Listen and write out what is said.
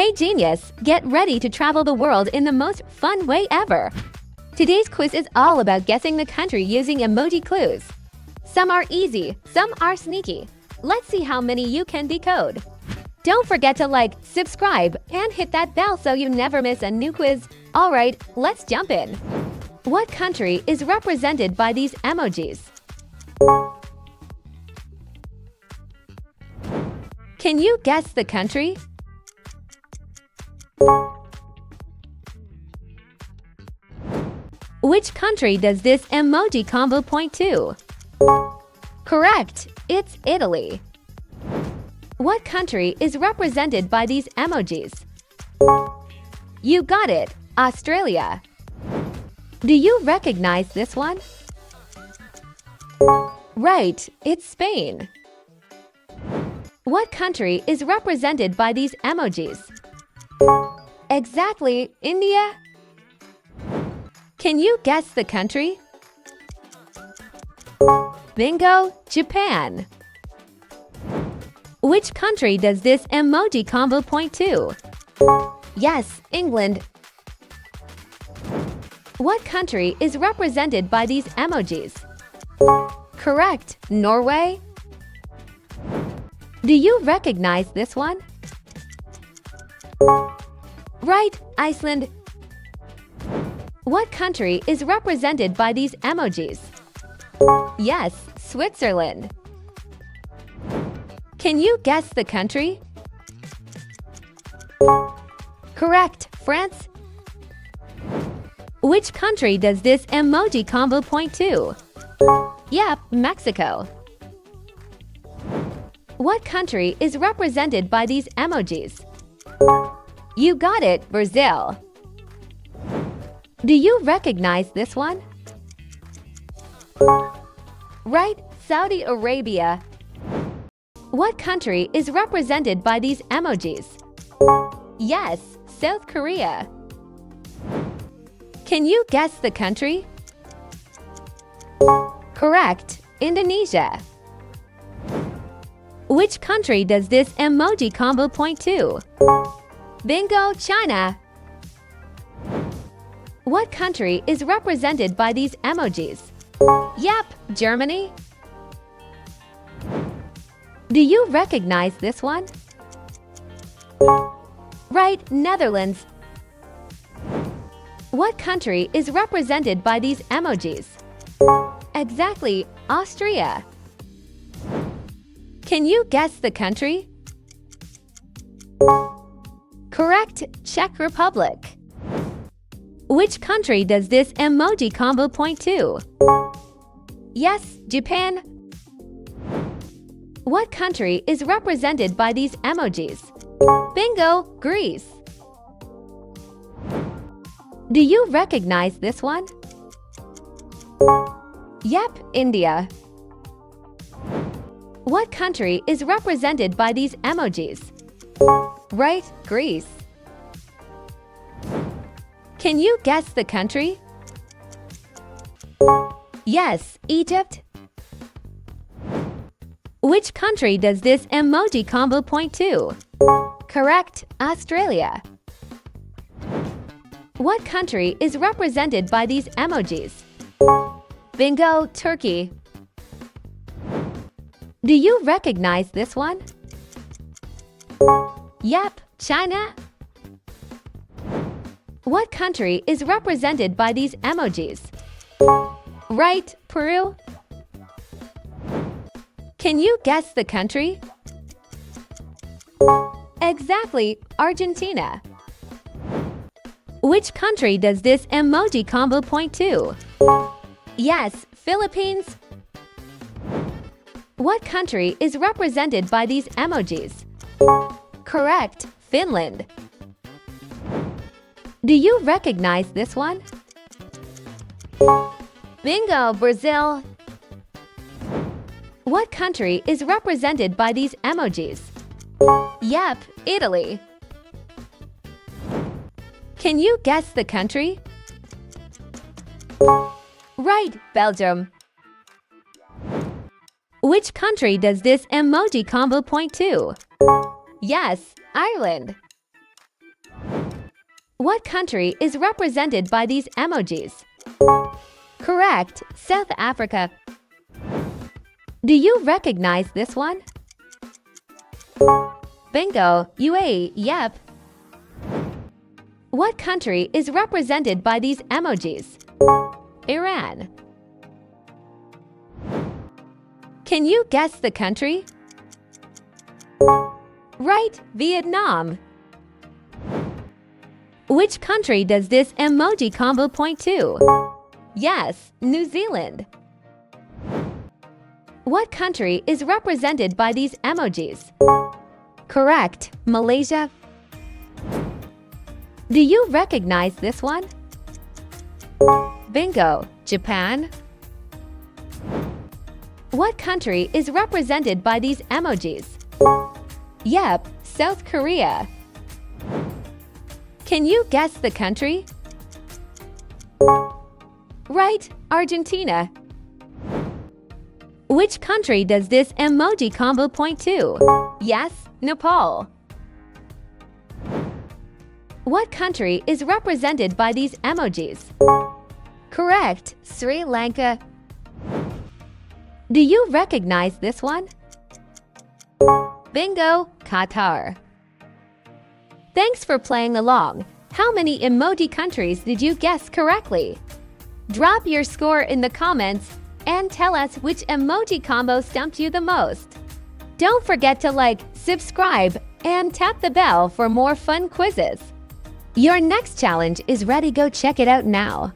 Hey genius, get ready to travel the world in the most fun way ever. Today's quiz is all about guessing the country using emoji clues. Some are easy, some are sneaky. Let's see how many you can decode. Don't forget to like, subscribe, and hit that bell so you never miss a new quiz. Alright, let's jump in. What country is represented by these emojis? Can you guess the country? Which country does this emoji combo point to? Correct, it's Italy. What country is represented by these emojis? You got it, Australia. Do you recognize this one? Right, it's Spain. What country is represented by these emojis? Exactly, India. Can you guess the country? Bingo, Japan. Which country does this emoji combo point to? Yes, England. What country is represented by these emojis? Correct, Norway. Do you recognize this one? Right, Iceland. What country is represented by these emojis? Yes, Switzerland. Can you guess the country? Correct, France. Which country does this emoji combo point to? Yep, Mexico. What country is represented by these emojis? You got it, Brazil. Do you recognize this one? Right, Saudi Arabia. What country is represented by these emojis? Yes, South Korea. Can you guess the country? Correct, Indonesia. Which country does this emoji combo point to? Bingo, China. What country is represented by these emojis? Yep, Germany. Do you recognize this one? Right, Netherlands. What country is represented by these emojis? Exactly, Austria. Can you guess the country? Correct, Czech Republic. Which country does this emoji combo point to? Yes, Japan. What country is represented by these emojis? Bingo, Greece. Do you recognize this one? Yep, India. What country is represented by these emojis? Right, Greece. Can you guess the country? Yes, Egypt. Which country does this emoji combo point to? Correct, Australia. What country is represented by these emojis? Bingo, Turkey. Do you recognize this one? Yep, China. What country is represented by these emojis? Right, Peru. Can you guess the country? Exactly, Argentina. Which country does this emoji combo point to? Yes, Philippines. What country is represented by these emojis? Correct, Finland. Do you recognize this one? Bingo, Brazil. What country is represented by these emojis? Yep, Italy. Can you guess the country? Right, Belgium. Which country does this emoji combo point to? Yes, Ireland. What country is represented by these emojis? Correct, South Africa. Do you recognize this one? Bingo, UAE, yep. What country is represented by these emojis? Iran. Can you guess the country? Right, Vietnam. Which country does this emoji combo point to? Yes, New Zealand. What country is represented by these emojis? Correct, Malaysia. Do you recognize this one? Bingo, Japan. What country is represented by these emojis? Yep, South Korea. Can you guess the country? Right, Argentina. Which country does this emoji combo point to? Yes, Nepal. What country is represented by these emojis? Correct, Sri Lanka. Do you recognize this one? Bingo, Qatar. Thanks for playing along. How many emoji countries did you guess correctly? Drop your score in the comments and tell us which emoji combo stumped you the most. Don't forget to like, subscribe, and tap the bell for more fun quizzes. Your next challenge is ready. Go check it out now.